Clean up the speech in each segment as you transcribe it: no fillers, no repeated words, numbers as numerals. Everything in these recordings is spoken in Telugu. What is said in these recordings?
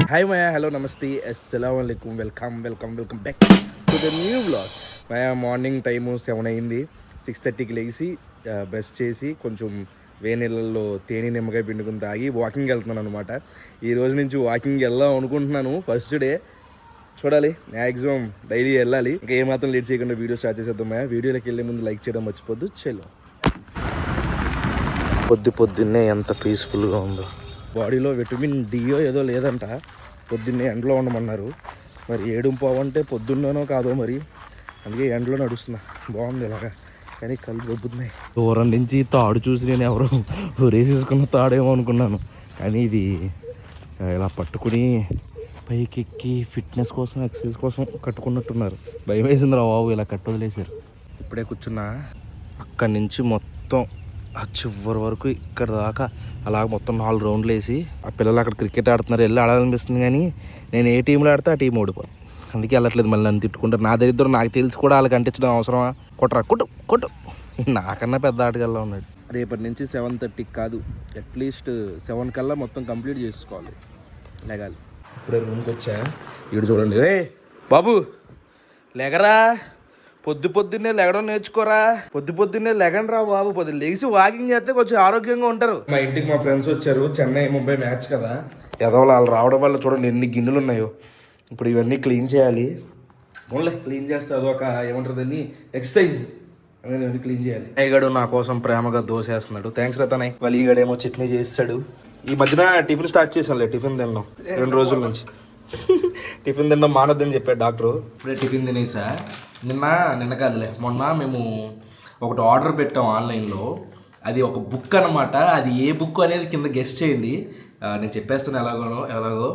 హాయ్ మయా, హలో, నమస్తే, అస్సలాము అలైకుం, welcome back to the new blog. Maaya morning time 7 అయింది. 6:30కి లేచి బ్రష్ చేసి కొంచెం వేడి నీళ్ళల్లో తేనె నిమ్మకాయ పిండుకుని తాగి వాకింగ్ వెళ్తున్నాను అనమాట. ఈ రోజు నుంచి వాకింగ్ వెళ్దాం అనుకుంటున్నాను. ఫస్ట్ డే చూడాలి, మ్యాక్సిమం డైలీ వెళ్ళాలి. ఇంకా ఏమాత్రం లేట్ చేయకుండా వీడియో స్టార్ట్ చేసేద్దాం. మయా వీడియోలోకి వెళ్ళే ముందు లైక్ చేయడం మర్చిపోద్దు. చలో, పొద్దున్నే ఎంత పీస్ఫుల్గా ఉందో. బాడీలో విటమిన్ డియో ఏదో లేదంట, పొద్దున్నే ఎండలో ఉండమన్నారు. మరి 7:15 అంటే పొద్దున్ననో కాదో మరి, అందుకే ఎండలో నడుస్తున్నా. బాగుంది ఇలాగా, కానీ కళ్ళు దొబ్బుతున్నాయి. దూరం నుంచి తాడు చూసి నేను ఎవరో రేసేసుకున్న తాడేమో అనుకున్నాను, కానీ ఇది ఇలా పట్టుకుని పైకి ఎక్కి ఫిట్నెస్ కోసం, ఎక్సర్సైజ్ కోసం కట్టుకున్నట్టున్నారు. భయం వేసింది రా బాబు, ఇలా కట్టు వదిలేశారు. ఇప్పుడే కూర్చున్నా, అక్కడి నుంచి మొత్తం ఆ చివరి వరకు ఇక్కడ దాకా అలాగ మొత్తం 4 రౌండ్లు వేసి, ఆ పిల్లలు అక్కడ క్రికెట్ ఆడుతున్నారు, వెళ్ళి ఆడాలనిపిస్తుంది. కానీ నేను ఏ టీంలో ఆడితే ఆ టీం ఓడిపోయి, అందుకే వెళ్ళట్లేదు. మళ్ళీ నన్ను తిట్టుకుంటారు. నా దరిద్రం నాకు తెలిసి కూడా వాళ్ళకి అంటించడం అవసరమా? కొట్టరా, కొట్టు నాకన్నా పెద్ద ఆటగాళ్ళ ఉన్నాడు. రేపటి నుంచి 7:30కి కాదు, అట్లీస్ట్ 7 కల్లా మొత్తం కంప్లీట్ చేసుకోవాలి, లేగాలి. ఇప్పుడే రూమ్కి వచ్చా, ఇటు చూడండి. రే బాబు లేగరా, పొద్దున్నే లెగడం నేర్చుకోరా. పొద్దున్నే లెగండి రా బాబు. లేచి వాకింగ్ చేస్తే కొంచెం ఆరోగ్యంగా ఉంటారు. మా ఇంటికి మా ఫ్రెండ్స్ వచ్చారు, చెన్నై ముంబై మ్యాచ్ కదా. ఏదో వాళ్ళు రావడం వల్ల చూడండి ఎన్ని గిన్నెలు ఉన్నాయో. ఇప్పుడు ఇవన్నీ క్లీన్ చేయాలి. ఓన్లీ క్లీన్ చేస్తే అదొక ఏమంటారు దాన్ని, ఎక్సర్సైజ్ అనేది క్లీన్ చేయాలి. అయ్యగాడు నా కోసం ప్రేమగా దోశ వేస్తున్నాడు. థ్యాంక్స్ రతనయ్. వలీగాడేమో చట్నీ చేస్తాడు. ఈ మధ్యన టిఫిన్ స్టార్ట్ చేసానులే, టిఫిన్ తిన్నాం 2 రోజుల నుంచి. టిఫిన్ తిన్నాం మానొద్దని చెప్పాడు డాక్టరు. ఇప్పుడే టిఫిన్ తినేసా. నిన్న కాదులే, మొన్న మేము ఒకటి ఆర్డర్ పెట్టాం ఆన్లైన్లో. అది ఒక బుక్ అనమాట. అది ఏ బుక్ అనేది కింద గెస్ట్ చేయండి, నేను చెప్పేస్తాను ఎలాగో.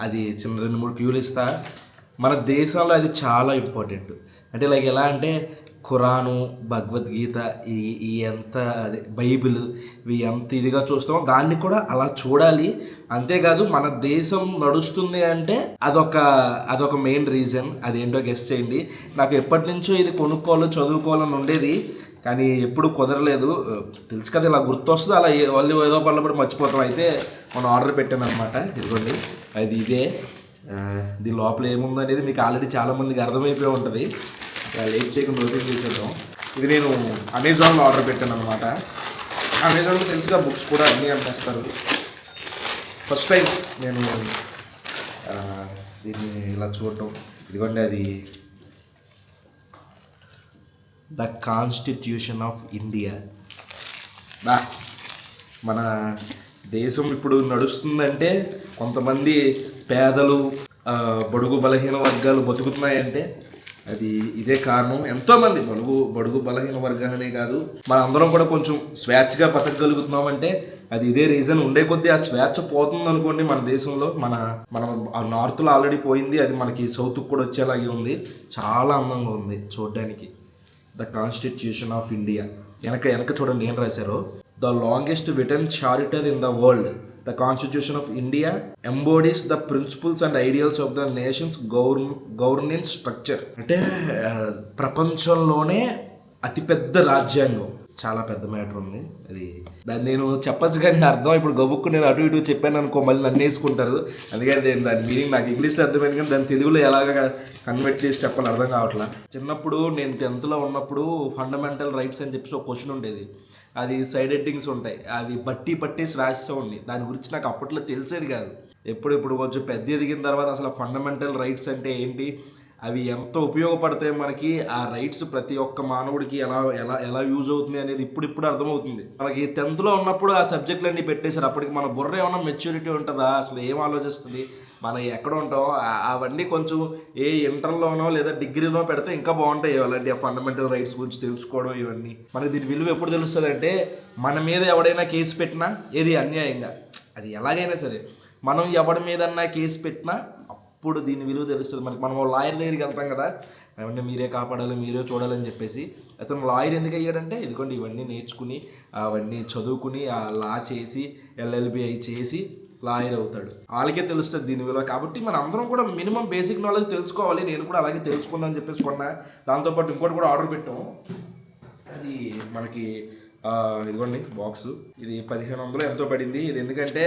అది చిన్న 2-3 క్యూలు ఇస్తా. మన దేశంలో అది చాలా ఇంపార్టెంట్. అంటే లైక్ ఎలా అంటే ఖురాను, భగవద్గీత, ఈ ఎంత అదే బైబిల్, ఇవి ఎంత ఇదిగా చూస్తామో దాన్ని కూడా అలా చూడాలి. అంతేకాదు మన దేశం నడుస్తుంది అంటే అదొక మెయిన్ రీజన్. అదేంటో గెస్ట్ చేయండి. నాకు ఎప్పటి నుంచో ఇది చదువుకోవాలని ఉండేది, కానీ ఎప్పుడు కుదరలేదు. తెలుసు కదా, ఇలా గుర్తొస్తుంది, అలా వాళ్ళు ఏదో పళ్ళప్పుడు మర్చిపోతాం. అయితే మనం ఆర్డర్ పెట్టాను అనమాట. ఇదిగోండి, అది ఇదే. దీని లోపల ఏముంది అనేది మీకు ఆల్రెడీ చాలామందికి అర్థమైపోయి ఉంటుంది. లేట్ చేయకుండా ఓపెన్ చేసేద్దాం. ఇది నేను అమెజాన్లో ఆర్డర్ పెట్టాను అనమాట. అమెజాన్లో తెలుసుగా బుక్స్ కూడా అన్నీ అనిపిస్తారు. ఫస్ట్ టైం నేను దీన్ని ఇలా చూడటం. ఇదిగోండి, అది ద కాన్స్టిట్యూషన్ ఆఫ్ ఇండియా. మన దేశం ఇప్పుడు నడుస్తుందంటే కొంతమంది పేదలు, బడుగు బలహీన వర్గాలు బతుకుతున్నాయంటే అది ఇదే కారణం. ఎంతోమంది బడుగు బలహీన వర్గాలనే కాదు, మన అందరం కూడా కొంచెం స్వేచ్ఛగా బతకగలుగుతున్నామంటే అది ఇదే రీజన్. ఉండే కొద్దీ ఆ స్వేచ్ఛ పోతుంది అనుకోండి మన దేశంలో. మన నార్త్లో ఆల్రెడీ పోయింది, అది మనకి సౌత్కి కూడా వచ్చేలాగే ఉంది. చాలా అందంగా ఉంది చూడడానికి. The constitution of India. వెనక చూడండి ఏం రాశారో. The longest written charter in the world, the Constitution of India embodies the principles and ideals of the nation's governance structure. అంటే ప్రపంచంలోనే అతిపెద్ద రాజ్యాంగం. చాలా పెద్ద మ్యాటర్ ఉంది అది. దాన్ని నేను చెప్పచ్చు కానీ అర్థం ఇప్పుడు గబుక్కు నేను అటు ఇటు చెప్పాను అనుకో, మళ్ళీ నన్ను వేసుకుంటారు. అందుకని దాని మీనింగ్ నాకు ఇంగ్లీష్లో అర్థమైంది, కానీ దాని తెలుగులో ఎలాగ కన్వర్ట్ చేసి చెప్పాలి అర్థం కావట్లా. చిన్నప్పుడు నేను 10th ఉన్నప్పుడు ఫండమెంటల్ రైట్స్ అని చెప్పేసి ఒక క్వశ్చన్ ఉండేది. అది సైడ్ హెడ్డింగ్స్ ఉంటాయి, అవి పట్టేసి రాస్తూ ఉండి. దాని గురించి నాకు అప్పట్లో తెలిసేది కాదు. ఇప్పుడు కొంచెం పెద్ద ఎదిగిన తర్వాత అసలు ఫండమెంటల్ రైట్స్ అంటే ఏంటి, అవి ఎంత ఉపయోగపడతాయి మనకి, ఆ రైట్స్ ప్రతి ఒక్క మానవుడికి ఎలా యూజ్ అవుతుంది అనేది ఇప్పుడు అర్థమవుతుంది. మనకి 10th ఉన్నప్పుడు ఆ సబ్జెక్టులన్నీ పెట్టేశారు. అప్పటికి మన బుర్ర ఏమన్నా మెచ్యూరిటీ ఉంటుందా, అసలు ఏం ఆలోచిస్తుంది, మనం ఎక్కడ ఉంటాం, అవన్నీ కొంచెం ఇంటర్లోనో లేదా డిగ్రీలో పెడితే ఇంకా బాగుంటాయి. అలాంటి ఫండమెంటల్ రైట్స్ గురించి తెలుసుకోవడం ఇవన్నీ. మనకి దీని విలువ ఎప్పుడు తెలుస్తుంది అంటే, మన మీద ఎవడైనా కేసు పెట్టినా, ఏది అన్యాయంగా, అది ఎలాగైనా సరే మనం ఎవడి మీదన్నా కేసు పెట్టినా అప్పుడు దీని విలువ తెలుస్తుంది మనకి. మనం లాయర్ దగ్గరికి వెళ్తాం కదా, అవన్నీ మీరే కాపాడాలి, మీరే చూడాలని చెప్పేసి. అతను లాయర్ ఎందుకు అయ్యాడంటే, ఇదిగోండి ఇవన్నీ నేర్చుకుని, అవన్నీ చదువుకుని, ఆ లా చేసి LLB చేసి లాయర్ అవుతాడు. వాళ్ళకే తెలుస్తుంది దీని విలువ. కాబట్టి మన అందరం కూడా మినిమం బేసిక్ నాలెడ్జ్ తెలుసుకోవాలి. నేను కూడా అలాగే తెలుసుకుందని చెప్పేసి కొన్నా. దాంతోపాటు ఇంకోటి కూడా ఆర్డర్ పెట్టాము. అది మనకి ఇదిగోండి బాక్స్. ఇది 1500 ఎంతో పడింది. ఇది ఎందుకంటే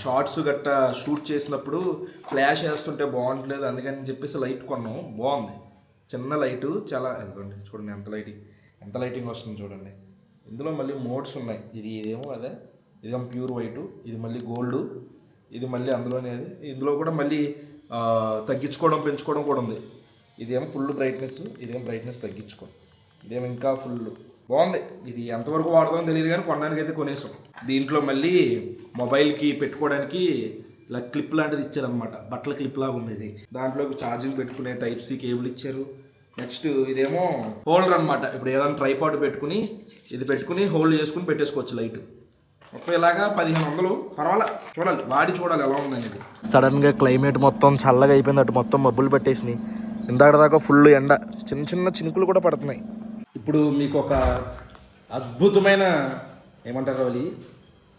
షార్ట్స్ గట్టా షూట్ చేసినప్పుడు ఫ్లాష్ వేస్తుంటే బాగుంటలేదు, అందుకని చెప్పేసి లైట్ కొన్నాం. బాగుంది, చిన్న లైటు, చాలా. ఇదిగోండి చూడండి ఎంత లైటింగ్ వస్తుంది చూడండి. ఇందులో మళ్ళీ మోడ్స్ ఉన్నాయి. ఇదేమో అదే, ఇదేమో ప్యూర్ వైటు, ఇది మళ్ళీ గోల్డ్, ఇది మళ్ళీ అందులోనే అది. ఇందులో కూడా మళ్ళీ తగ్గించుకోవడం పెంచుకోవడం కూడా ఉంది. ఇదేమో ఫుల్ బ్రైట్నెస్, ఇదేమో బ్రైట్నెస్ తగ్గించుకోండి, ఇదేమో ఇంకా ఫుల్. బాగుంది. ఇది ఎంతవరకు వాడతామో తెలియదు కానీ కొనడానికి అయితే కొనేసాం. దీంట్లో మళ్ళీ మొబైల్కి పెట్టుకోవడానికి ఇలా క్లిప్ లాంటిది ఇచ్చారనమాట, బట్టల క్లిప్ లాగా ఉంది ఇది. దాంట్లోకి ఛార్జింగ్ పెట్టుకునే టైప్ సి కేబుల్ ఇచ్చారు. నెక్స్ట్ ఇదేమో హోల్డర్ అనమాట. ఇప్పుడు ఏదైనా ట్రైపాడ్ పెట్టుకుని ఇది పెట్టుకుని హోల్డ్ చేసుకుని పెట్టేసుకోవచ్చు లైట్. మొత్తం ఇలాగా 1500. పర్వాలా, చూడాలి, వాడి చూడాలి ఎలా ఉందనేది. సడన్గా క్లైమేట్ మొత్తం చల్లగా అయిపోయింది. అటు మొత్తం మబ్బులు పెట్టేసినాయి. ఇందాక దాకా ఫుల్ ఎండ, చిన్న చిన్న చినుకులు కూడా పడుతున్నాయి. ఇప్పుడు మీకు ఒక అద్భుతమైన ఏమంటారు వాళ్ళు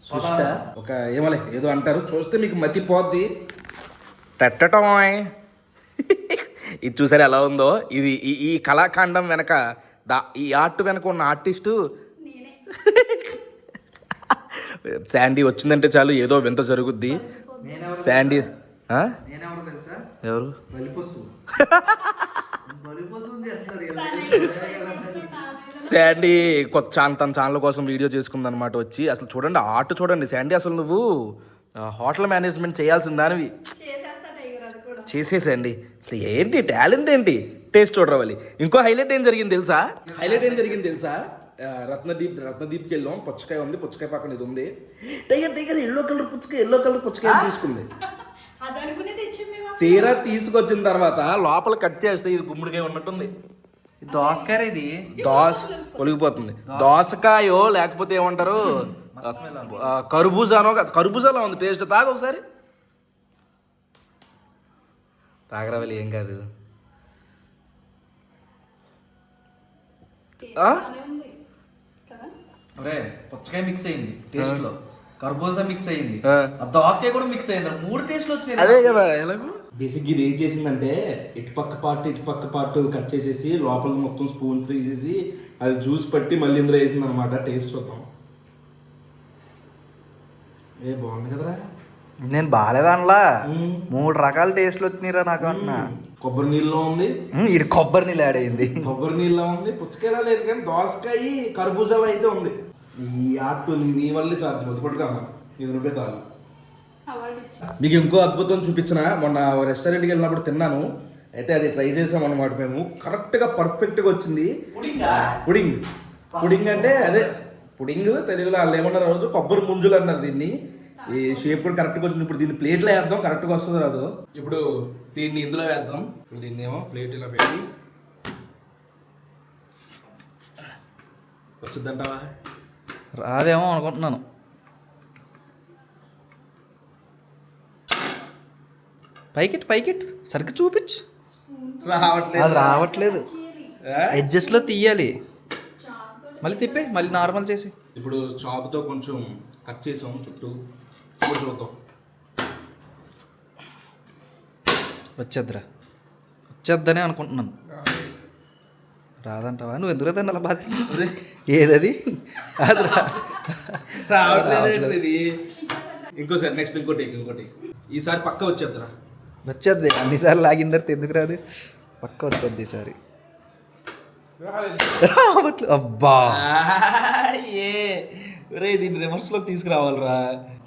సృష్ట, ఒక ఏమలే ఏదో అంటారు, చూస్తే మీకు మతిపోద్ది. పెట్టటం ఇది చూసారు ఎలా ఉందో. ఇది ఈ కళాఖండం వెనక ఈ ఆర్ట్ వెనక ఉన్న ఆర్టిస్టు శాండీ. వచ్చిందంటే చాలు ఏదో వింత జరుగుద్ది. శాండీ ఎవరు? శాండీ తన ఛానల్ కోసం వీడియో చేసుకుందనమాట వచ్చి. అసలు చూడండి ఆర్ట్ చూడండి శాండీ. అసలు నువ్వు హోటల్ మేనేజ్మెంట్ చేయాల్సిందానివి, చేసేసండి. అసలు ఏంటి టాలెంట్ ఏంటి, టేస్ట్ చూడరావాలి. ఇంకో హైలైట్ ఏం జరిగింది తెలుసా? రత్నదీప్కి వెళ్ళాం. పుచ్చకాయ ఉంది, పుచ్చకాయ పక్కన ఇది ఉంది. టైగర్ ఎల్లో కలర్ పుచ్చకాయ తీసుకుంది. తీరా తీసుకొచ్చిన తర్వాత లోపల కట్ చేస్తే ఇది గుమ్మడికాయ ఉన్నట్టుంది. దోసకాయ, ఇది ఒలిగిపోతుంది. దోసకాయో లేకపోతే ఏమంటారు కర్బూజానో. కర్బూజాలో ఉంది టేస్ట్. తాగ ఒకసారి, తాగరావాలి, ఏం కాదు. పుచ్చకాయ మిక్స్ అయింది టేస్ట్ లో, కర్బూజా మిక్స్ అయింది, దోసకాయ కూడా మిక్స్ అయింది. 3 టేస్ట్లు వచ్చినాయి. అదే కదా. బేసిక్ ఇది ఏం చేసిందంటే ఇటు పక్క పార్ట్ కట్ చేసేసి లోపల మొత్తం స్పూన్ తీసేసి అది జ్యూస్ పట్టి మళ్ళీ ఇందులో వేసింది అనమాట. టేస్ట్ చూద్దాం. బాగుంది కదరా. నేను బాగాలేదనలా, 3 రకాల టేస్ట్లు వచ్చినాయిరా నాకు అంటున్నా. కొబ్బరి నీళ్ళలో ఉంది, ఇది కొబ్బరి నీళ్ళు యాడ్ అయింది. కొబ్బరి నీళ్ళలో ఉంది, పుచ్చకాయలా లేదు కానీ దోసకాయ కర్బూజాలో అయితే ఉంది. ఈ ఆర్ట్ నీ వల్లే సాధ్యం. వద్దుపట్టుకమ్మా, ఇది నువ్వే తాగు. మీకు ఇంకో అద్భుతం చూపించిన. మొన్న రెస్టారెంట్కి వెళ్ళినప్పుడు తిన్నాను, అయితే అది ట్రై చేసాం అనమాట మేము. కరెక్ట్గా పర్ఫెక్ట్గా వచ్చింది. పుడింగ్ అంటే అదే పుడింగ్ తెలుగులో వాళ్ళు ఏమన్నారు రోజు కొబ్బరి ముంజులు అన్నారు దీన్ని. ఈ షేప్ కూడా కరెక్ట్గా వచ్చింది. ఇప్పుడు దీన్ని ప్లేట్లో వేద్దాం, కరెక్ట్గా వస్తుంది రాదు. ఇప్పుడు దీన్ని ఇందులో వేద్దాం. ఇప్పుడు దీన్ని ఏమో ప్లేట్ ఇలా పెట్టి వచ్చిందంటావా? రాదేమో అనుకుంటున్నాను. పైకెట్ సరిగ్గా చూపించు. రావట్లేదు. ఎడ్జస్ట్లో తీయాలి, మళ్ళీ తిప్పే, మళ్ళీ నార్మల్ చేసి. ఇప్పుడు చాకుతో కొంచెం కట్ చేసాం చుట్టూ. చూద్దాం, వచ్చేద్దనే అనుకుంటున్నాను. రాదంటావా? నువ్వు ఎందుకు దాన్ని అలా బాధ? ఏదది అది రావట్లేదు. ఇది ఇంకోసారి, నెక్స్ట్ ఇంకోటి. ఈసారి పక్క వచ్చేద్ది. అన్నిసార్లు లాగిన తర్వాత ఎందుకు రాదు? పక్క వచ్చేద్ది ఈసారి. అబ్బా దీన్ని రివర్స్లో తీసుకురావాలరా.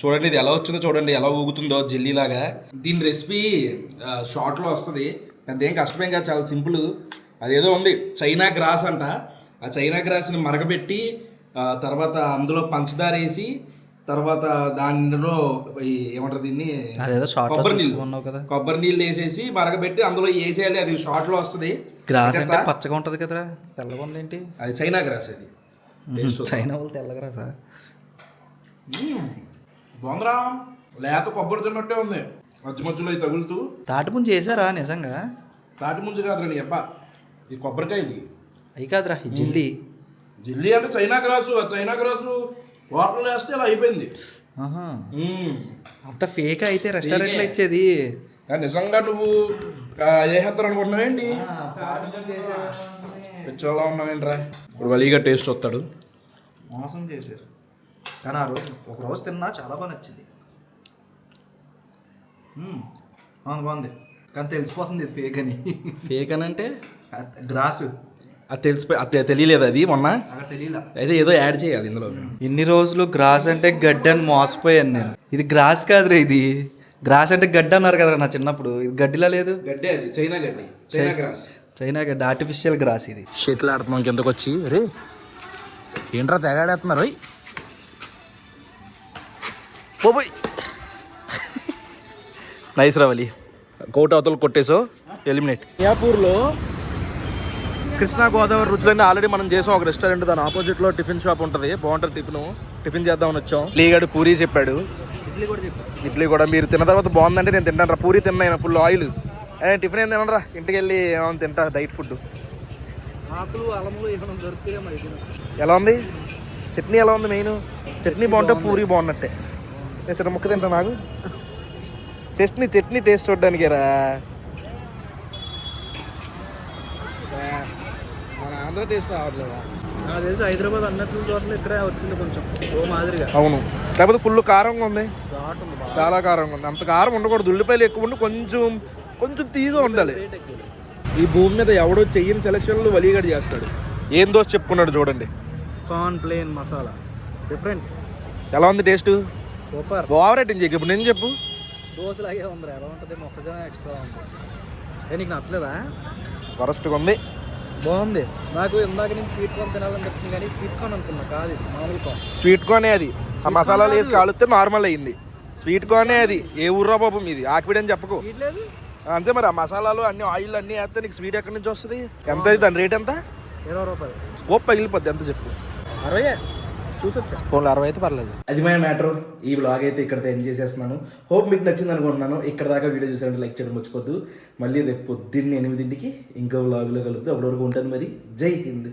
చూడండి ఇది ఎలా వచ్చిందో చూడండి, ఎలా ఊగుతుందో జెల్లీలాగా. దీని రెసిపీ షార్ట్లో వస్తుంది, పెద్ద ఏం కష్టమేం కాదు, చాలా సింపుల్. అదేదో ఉంది చైనా గ్రాస్ అంట. ఆ చైనా గ్రాస్ని మరగబెట్టి తర్వాత అందులో పంచదార వేసి తర్వాత దానిలో ఏమంటారు దీన్ని కొబ్బరి నీళ్ళు వేసేసి మరగబెట్టి అందులో వేసేయాలి. అది షార్ట్లో వస్తుంది. గ్రాస్ అంటే పచ్చగా ఉంటుంది కదరా, తెల్లగా ఉంది ఏంటి? అది చైనా గ్రాస్. అది చైనా వాళ్ళు తెల్ల గ్రాసా? బాగుందిరా, లేత కొబ్బరి తిన్నట్టే ఉంది. మధ్యలో ఇది తగులుతూ. తాటి ముంజు చేశారా నిజంగా? తాటి ముంజు కాదురా నీ అబ్బా, ఈ కొబ్బరికాయది అవి కాదురా, ఈ జిల్లీ అంటే చైనా గ్రాసు వాటర్లో వేస్తే ఇలా అయిపోయింది. అంత ఫేక్ అయితే రెస్టారెంట్లో ఇచ్చేది. నిజంగా నువ్వు ఏ హెత్తరు అనుకుంటున్నావేంటి? పిచ్చోళ్ళ ఉన్నావేంట్రా. ఇప్పుడు వలీగా టేస్ట్ వస్తాడు. మోసం చేశారు. కానీ ఆ రోజు ఒక రోజు తిన్నా చాలా బాగా నచ్చింది. బాగుంది కానీ తెలిసిపోతుంది ఇది ఫేక్ అని. ఫేక్ అని అంటే గ్రాస్ అది తెలిసిపోయి అది తెలియలేదు అది మొన్న అక్కడ తెలియలా. అయితే ఏదో యాడ్ చేయాలి ఇందులో. ఇన్ని రోజులు గ్రాస్ అంటే గడ్డి అని మోసపోయాను నేను. ఇది గ్రాస్ కాదురా, ఇది గ్రాస్ అంటే గడ్డి అన్నారు కదరా నా చిన్నప్పుడు. ఇది గడ్డిలా లేదు, గడ్డి అది చైనా గడ్డి, చైనా గ్రాస్, చైనా గడ్డి, ఆర్టిఫిషియల్ గ్రాస్ ఇది. చేతులు ఆడుతున్నాం కిందకు వచ్చి. రే ఏంట్రా తెగాడేస్తున్నారు పోయి. నైస్ రావాలి కోట అవతలు కొట్టేసో ఎలిమినేట్. మియాపూర్లో కృష్ణా గోదావరి రుచులన్నీ ఆల్రెడీ మనం చేసాం. ఒక రెస్టారెంట్ దాని ఆపోజిట్లో టిఫిన్ షాప్ ఉంటుంది, బాగుంటుంది టిఫిన్ చేద్దామని వచ్చాం. లీగాడు పూరి చెప్పాడు, ఇడ్లీ కూడా చెప్పారు. ఇడ్లీ కూడా మీరు తిన్న తర్వాత బాగుందంటే నేను తింటాను రా. పూరి తిన్నా ఫుల్ ఆయిల్. టిఫిన్ ఏం తినరా, ఇంటికి వెళ్ళి ఏమైనా తింటా డైట్ ఫుడ్. ఆకులు అలములు ఏమైనా దొరికితే మరి ఎలా ఉంది చట్నీ? ఎలా ఉంది? మెయిన్ చట్నీ బాగుంటే పూరి బాగున్నట్టే. నేను సరే ముక్క తింటా. నాకు చట్నీ టేస్ట్ చూడడానికి రా. మన ఆంధ్ర టేస్ట్ రావట్లేదా? నాకు తెలిసి హైదరాబాద్ అన్నట్లు చోట్ల ఇక్కడే వచ్చింది కొంచెం ఓ మాదిరిగా. అవును, లేకపోతే ఫుల్ కారంగా ఉంది, ఘాట్ ఉంది, చాలా కారంగా ఉంది. అంత కారం ఉండకూడదు, ఉల్లిపాయలు ఎక్కువ ఉండి కొంచెం తీగా ఉండాలి. రేట్ ఎక్కువ. ఈ భూమి మీద ఎవడో చెయ్యని సెలక్షన్లు వలీగడ్ చేస్తాడు. ఏం దోశ చెప్పుకున్నాడు చూడండి. Corn plain masala different. ఎలా ఉంది టేస్ట్? సూపర్. ఓవర్ రేటింగ్ చెప్పు. ఇప్పుడు నేను చెప్పు. దోశలాగే ఉందిరా. ఎలా ఉంటుంది? మొక్కజొన్న ఎక్స్ట్రా ఉంది. నీకు నచ్చలేదా? వరస్ట్గా ఉంది. బాగుంది. నాకు ఇందాక నేను స్వీట్ కార్న్ తినాలని చెప్తుంది కానీ స్వీట్ కార్న్ అనుకున్నా, కాదు ఇది మామూలు కార్న్. స్వీట్ కార్నే అది. ఆ మసాలాలు వేసి కాలుస్తే నార్మల్ అయ్యింది. స్వీట్ కార్నే అది. ఏ ఊర్రా బాబు మీది? ఆకిపిడి అని చెప్పకు. స్వీట్ లేదు అంతే మరి. ఆ మసాలాలు అన్ని ఆయిల్ అన్నీ వేస్తే నీకు స్వీట్ ఎక్కడి నుంచి వస్తుంది? ఎంత దాని రేట్ ఎంత? 20 రూపాయలు. గొప్ప పగిలిపోద్ది. ఎంత చెప్పు? 60 చూసొచ్చా. ఫోన్లో 60 అయితే పర్లేదు. అది మన మ్యాటర్. ఈ వ్లాగ్ అయితే ఇక్కడితో ఎండ్ చేసేస్తున్నాను. హోప్ మీకు నచ్చింది అనుకుంటున్నాను. ఇక్కడ దాకా వీడియో చూసారంటే లైక్ చేయడం మర్చిపోద్దు. మళ్ళీ రేపు పొద్దున్నే 8ంటికి ఇంకో వ్లాగ్లో కలుద్దాం. అప్పటి వరకు ఉంటాను మరి. జై హింద్.